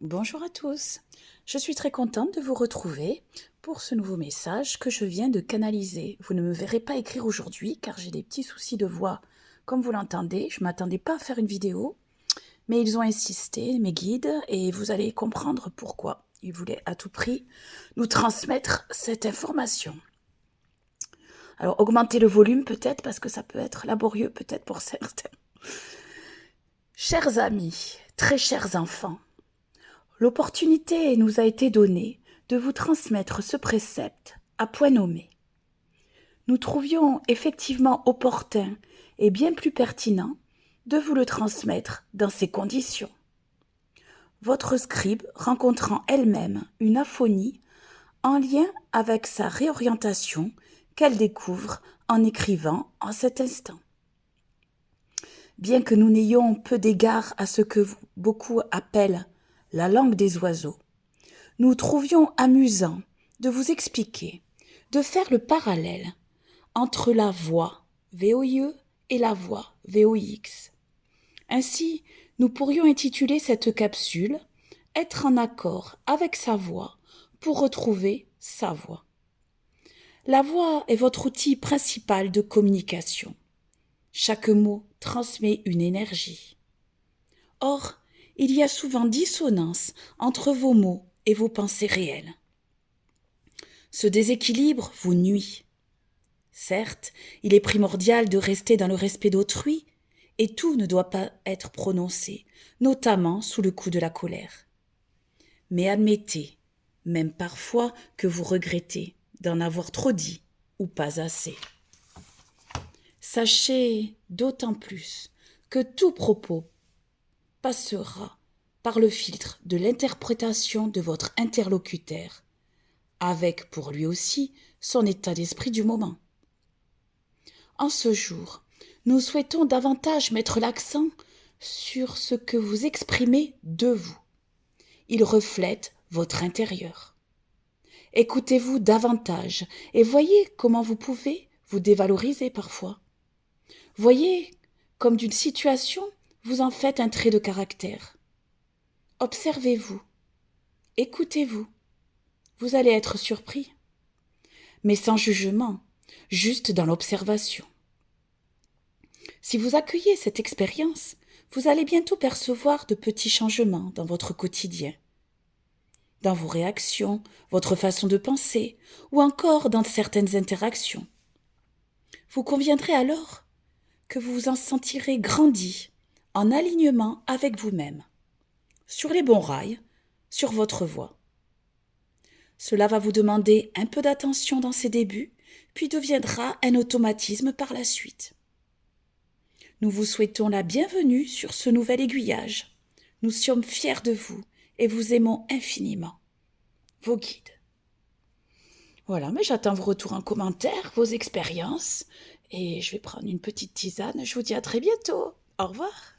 Bonjour à tous, je suis très contente de vous retrouver pour ce nouveau message que je viens de canaliser. Vous ne me verrez pas écrire aujourd'hui car j'ai des petits soucis de voix. Comme vous l'entendez, je ne m'attendais pas à faire une vidéo, mais ils ont insisté, mes guides, et vous allez comprendre pourquoi. Ils voulaient à tout prix nous transmettre cette information. Alors augmentez le volume peut-être parce que ça peut être laborieux peut-être pour certains. Chers amis, très chers enfants, l'opportunité nous a été donnée de vous transmettre ce précepte à point nommé. Nous trouvions effectivement opportun et bien plus pertinent de vous le transmettre dans ces conditions. Votre scribe rencontrant elle-même une aphonie en lien avec sa réorientation qu'elle découvre en écrivant en cet instant. Bien que nous n'ayons peu d'égard à ce que beaucoup appellent la langue des oiseaux, nous trouvions amusant de vous expliquer, de faire le parallèle entre la voix VOIE et la voix VOIX. Ainsi, nous pourrions intituler cette capsule « Être en accord avec sa voix pour retrouver sa voix ». La voix est votre outil principal de communication. Chaque mot transmet une énergie. Or, il y a souvent dissonance entre vos mots et vos pensées réelles. Ce déséquilibre vous nuit. Certes, il est primordial de rester dans le respect d'autrui, et tout ne doit pas être prononcé, notamment sous le coup de la colère. Mais admettez, même parfois, que vous regrettez d'en avoir trop dit ou pas assez. Sachez d'autant plus que tout propos passera par le filtre de l'interprétation de votre interlocuteur, avec pour lui aussi son état d'esprit du moment. En ce jour, nous souhaitons davantage mettre l'accent sur ce que vous exprimez de vous. Il reflète votre intérieur. Écoutez-vous davantage et voyez comment vous pouvez vous dévaloriser parfois. Voyez comme d'une situation, vous en faites un trait de caractère. Observez-vous, écoutez-vous. Vous allez être surpris, mais sans jugement, juste dans l'observation. Si vous accueillez cette expérience, vous allez bientôt percevoir de petits changements dans votre quotidien, dans vos réactions, votre façon de penser, ou encore dans certaines interactions. Vous conviendrez alors que vous vous en sentirez grandi, en alignement avec vous-même, sur les bons rails, sur votre voie. Cela va vous demander un peu d'attention dans ses débuts, puis deviendra un automatisme par la suite. Nous vous souhaitons la bienvenue sur ce nouvel aiguillage. Nous sommes fiers de vous et vous aimons infiniment. Vos guides. Voilà, mais j'attends vos retours en commentaire, vos expériences, et je vais prendre une petite tisane. Je vous dis à très bientôt. Au revoir.